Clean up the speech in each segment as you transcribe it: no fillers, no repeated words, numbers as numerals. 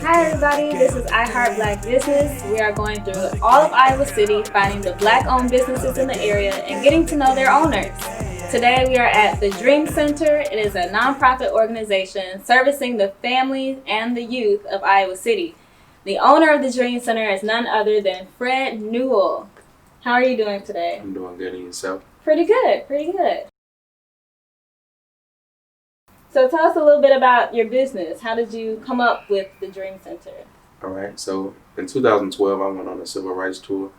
Hi everybody, this is I Heart Black Business. We are going through all of Iowa City, finding the Black-owned businesses in the area and getting to know their owners. Today we are at the Dream Center. It is a nonprofit organization servicing the families and the youth of Iowa City. The owner of the Dream Center is none other than Fred Newell. How are you doing today? I'm doing good, and yourself? Pretty good, pretty good. So tell us a little bit about your business. How did you come up with the Dream Center? All right, so in 2012, I went on a civil rights tour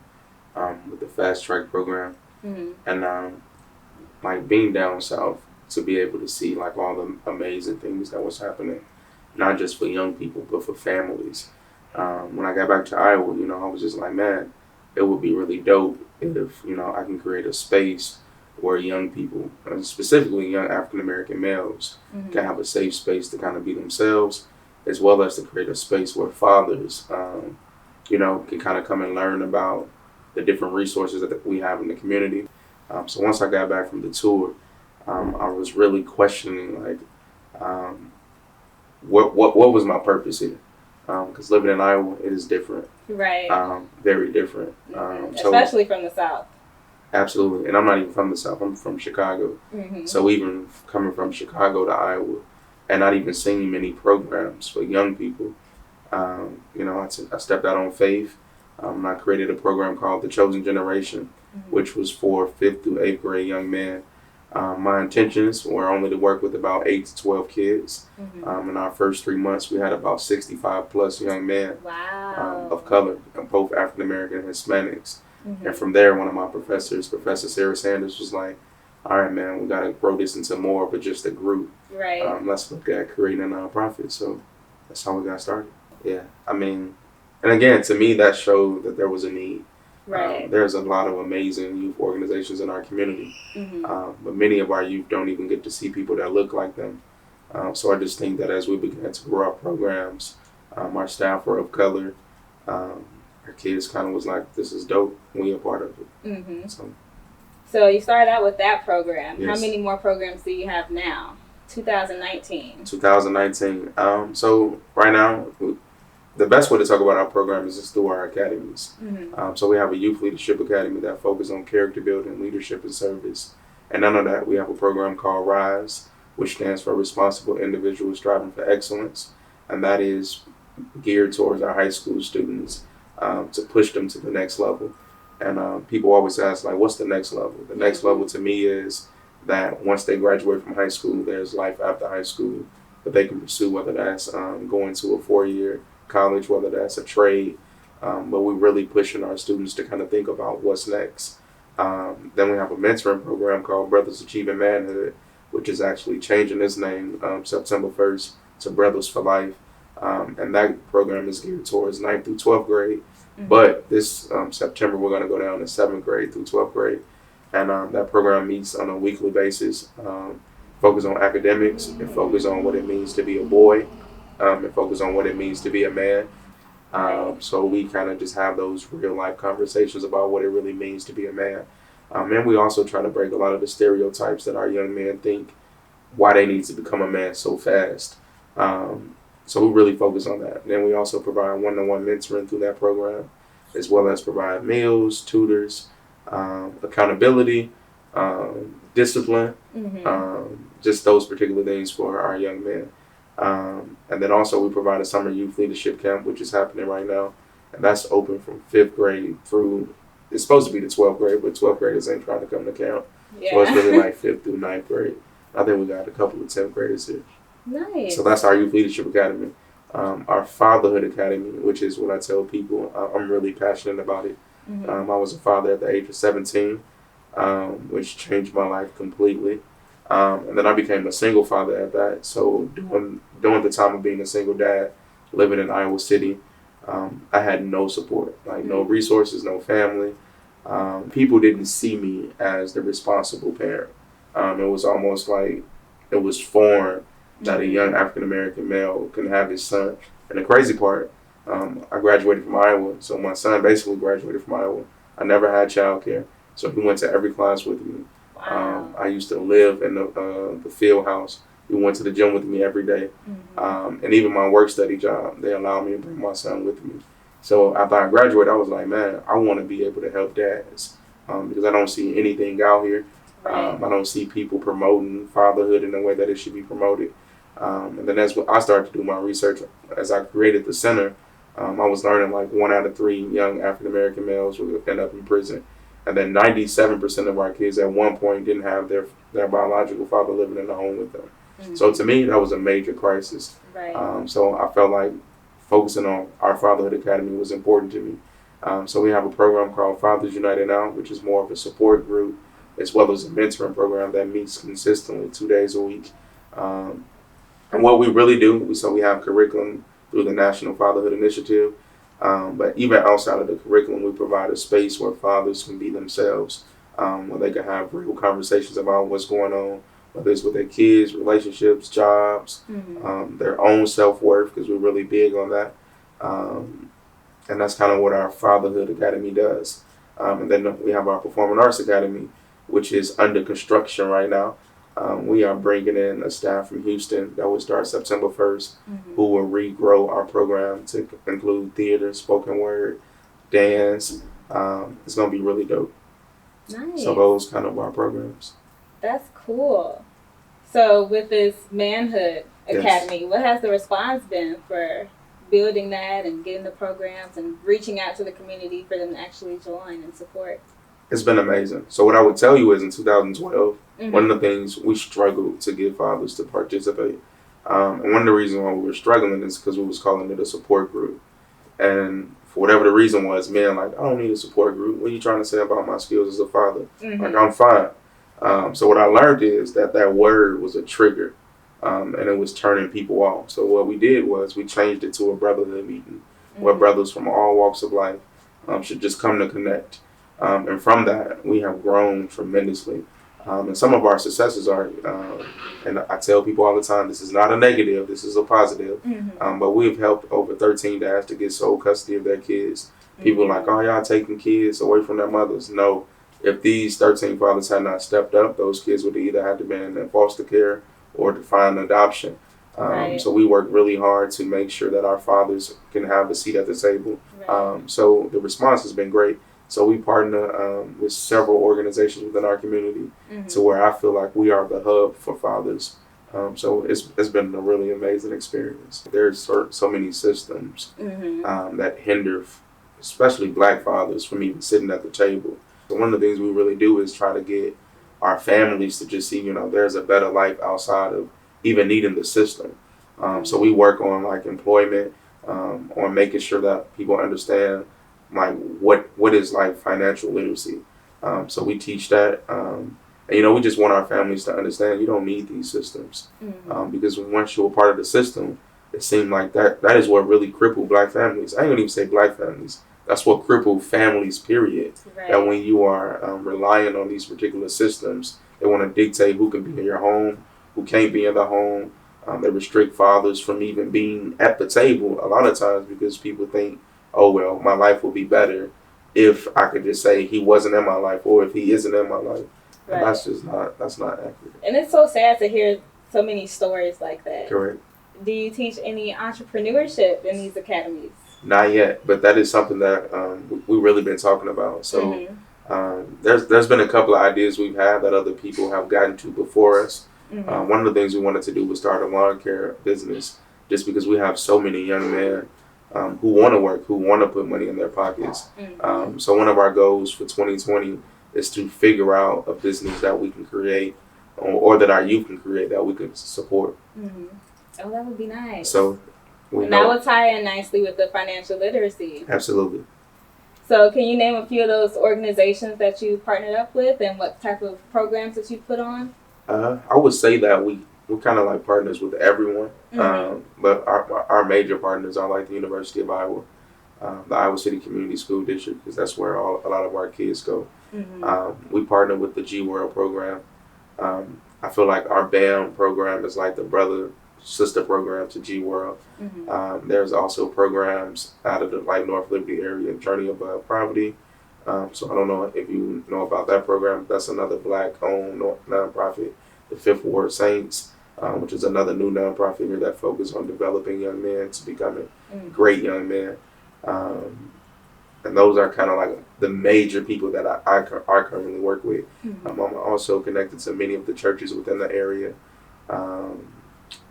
with the Fast Track program. Mm-hmm. And like being down south to be able to see like all the amazing things that was happening, not just for young people, but for families. When I got back to Iowa, I was just like, man, it would be really dope if, I can create a space where young people, specifically young African American males, Mm-hmm. can have a safe space to kind of be themselves, as well as to create a space where fathers, can kind of come and learn about the different resources that we have in the community. So once I got back from the tour, I was really questioning like, what was my purpose here? Because living in Iowa, it is different, Right. very different. Especially from the South. Absolutely. And I'm not even from the South. I'm from Chicago. Mm-hmm. So even coming from Chicago to Iowa and not even seeing many programs for young people, I stepped out on faith. I created a program called The Chosen Generation, Mm-hmm. which was for 5th through 8th grade young men. My intentions were only to work with about 8 to 12 kids. Mm-hmm. In our first 3 months, we had about 65 plus young men Wow. of color, both African American and Hispanics. Mm-hmm. And from there, one of my professors, Professor Sarah Sanders, was like, all right, man, we got to grow this into more of just a group. Right. Let's look at creating a nonprofit. So that's how we got started. Yeah. I mean, and again, to me, that showed that there was a need. Right. There's a lot of amazing youth organizations in our community, Mm-hmm. but many of our youth don't even get to see people that look like them. So I just think that as we began to grow our programs, our staff were of color. Our kids kind of was like, this is dope. We a part of it. Mm-hmm. So you started out with that program. Yes. How many more programs do you have now? 2019. 2019. So right now, the best way to talk about our program is just through our academies. Mm-hmm. So we have a youth leadership academy that focuses on character building, leadership, and service. And none of that, we have a program called RISE, which stands for Responsible Individuals Striving for Excellence. And that is geared towards our high school students to push them to the next level. And people always ask, like, what's the next level? The next level to me is that once they graduate from high school, there's life after high school that they can pursue, whether that's going to a 4-year college, whether that's a trade. But we're really pushing our students to kind of think about what's next. Then we have a mentoring program called Brothers Achieving Manhood, which is actually changing its name September 1st to Brothers for Life. And that program is geared towards 9th through 12th grade. Mm-hmm. But this September, we're going to go down to 7th grade through 12th grade. And that program meets on a weekly basis, focus on academics, and focus on what it means to be a boy, and focus on what it means to be a man. So we kind of just have those real life conversations about what it really means to be a man. And we also try to break a lot of the stereotypes that our young men think why they need to become a man so fast. So we really focus on that. Then we also provide one-on-one mentoring through that program, as well as provide meals, tutors, accountability, discipline, Mm-hmm. just those particular things for our young men. And then also we provide a summer youth leadership camp, which is happening right now. And that's open from 5th grade through, it's supposed to be the 12th grade, but 12th graders ain't trying to come to camp. Yeah. So it's really like 5th through 9th grade. I think we got a couple of 10th graders here. Nice. So that's our Youth Leadership Academy. Our Fatherhood Academy, which is what I tell people, I'm really passionate about it. Mm-hmm. I was a father at the age of 17, which changed my life completely. And then I became a single father at that. So during the time of being a single dad, living in Iowa City, I had no support, like no resources, no family. People didn't see me as the responsible parent. It was almost like it was foreign that a young African American male can have his son. And the crazy part, I graduated from Iowa, so my son basically graduated from Iowa. I never had childcare, so he went to every class with me. Wow. I used to live in the field house who went to the gym with me every day. And even my work study job, they allowed me to bring my son with me. So after I graduated, I was like, man, I want to be able to help dads because I don't see anything out here. I don't see people promoting fatherhood in the way that it should be promoted. And then that's when I started to do my research. As I created the center, I was learning like 1 out of 3 young African American males would end up in prison. And then 97% of our kids at one point didn't have their biological father living in the home with them. So to me, that was a major crisis. So I felt like focusing on our Fatherhood Academy was important to me. So we have a program called Fathers United Now, which is more of a support group, as well as a mentoring program that meets consistently 2 days a week. And what we really do, so we have curriculum through the National Fatherhood Initiative, but even outside of the curriculum, we provide a space where fathers can be themselves, where they can have real conversations about what's going on, whether it's with their kids, relationships, jobs, their own self-worth, because we're really big on that. And that's kind of what our Fatherhood Academy does. And then we have our Performing Arts Academy, which is under construction right now. We are bringing in a staff from Houston that will start September 1st, who will regrow our program to include theater, spoken word, dance. It's going to be really dope. Nice. So those kind of our programs. That's cool. So with this Manhood Academy, what has the response been for building that and getting the programs and reaching out to the community for them to actually join and support? It's been amazing. So what I would tell you is in 2012, one of the things we struggled to get fathers to participate. And one of the reasons why we were struggling is because we was calling it a support group. And for whatever the reason was, man, like, I don't need a support group. What are you trying to say about my skills as a father? Like, I'm fine. So what I learned is that word was a trigger, and it was turning people off. So what we did was we changed it to a brotherhood meeting where brothers from all walks of life should just come to connect. And from that, we have grown tremendously. And some of our successes are, and I tell people all the time, this is not a negative, this is a positive. But we've helped over 13 dads to get sole custody of their kids. People are like, oh, y'all taking kids away from their mothers. No, if these 13 fathers had not stepped up, those kids would either have to be in foster care or to find adoption. So we work really hard to make sure that our fathers can have a seat at the table. So the response has been great. So we partner with several organizations within our community to where I feel like we are the hub for fathers. So it's been a really amazing experience. There's so many systems that hinder, especially Black fathers, from even sitting at the table. So one of the things we really do is try to get our families to just see, there's a better life outside of even needing the system. So we work on like employment, on making sure that people understand like what is like financial literacy. So we teach that. And we just want our families to understand you don't need these systems. Because once you're a part of the system, it seemed like that is what really crippled Black families. I ain't gonna even say Black families. That's what crippled families, period. That when you are relying on these particular systems, they want to dictate who can be in your home, who can't be in the home. They restrict fathers from even being at the table a lot of times because people think, oh, well, my life will be better if I could just say he wasn't in my life or if he isn't in my life. And that's not accurate. And it's so sad to hear so many stories like that. Correct. Do you teach any entrepreneurship in these academies? Not yet, but that is something that we've really been talking about. So there's been a couple of ideas we've had that other people have gotten to before us. One of the things we wanted to do was start a lawn care business just because we have so many young men who want to work, who want to put money in their pockets. So one of our goals for 2020 is to figure out a business that we can create or that our youth can create that we can support. Oh, that would be nice. So that would tie in nicely with the financial literacy. Absolutely. So can you name a few of those organizations that you partnered up with and what type of programs that you put on? I would say that we're kind of like partners with everyone, but our major partners are like the University of Iowa, the Iowa City Community School District, because that's where a lot of our kids go. We partner with the G World program. I feel like our BAM program is like the brother-sister program to G World. There's also programs out of the North Liberty area, Journey Above Poverty. So I don't know if you know about that program. That's another Black-owned nonprofit. The Fifth Ward Saints. which is another new nonprofit here that focuses on developing young men to becoming great young men. And those are kind of like the major people that I currently work with. I'm also connected to many of the churches within the area. And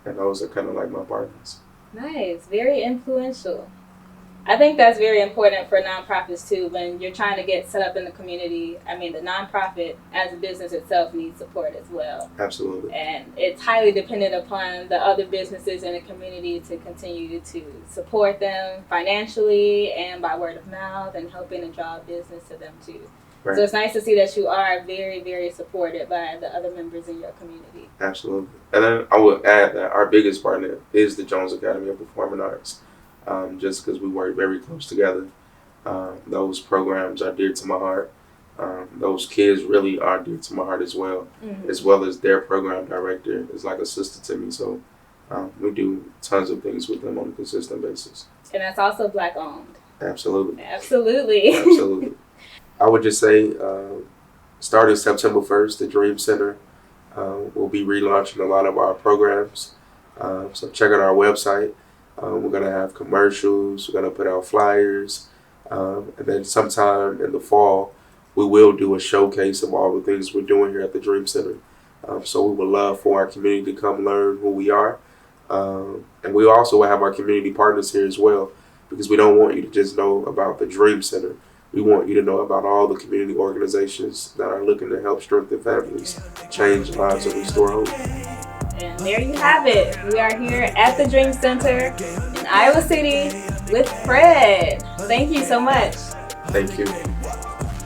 those are kind of like my partners. Nice. Very influential. I think that's very important for nonprofits too. When you're trying to get set up in the community, I mean, the nonprofit as a business itself needs support as well. Absolutely. And it's highly dependent upon the other businesses in the community to continue to support them financially and by word of mouth and helping to draw business to them too. Right. So it's nice to see that you are very, very supported by the other members in your community. Absolutely. And then I would add that our biggest partner is the Jones Academy of Performing Arts. Just because we work very close together. Those programs are dear to my heart. Those kids really are dear to my heart as well as their program director is like a sister to me. So we do tons of things with them on a consistent basis. And that's also Black owned. Absolutely. Absolutely. Absolutely. I would just say starting September 1st, the Dream Center will be relaunching a lot of our programs. So check out our website. We're going to have commercials, we're going to put out flyers, and then sometime in the fall, we will do a showcase of all the things we're doing here at the Dream Center. So we would love for our community to come learn who we are. And we also will have our community partners here as well, because we don't want you to just know about the Dream Center. We want you to know about all the community organizations that are looking to help strengthen families, change lives, and restore hope. And there you have it. We are here at the Dream Center in Iowa City with Fred. Thank you so much. Thank you.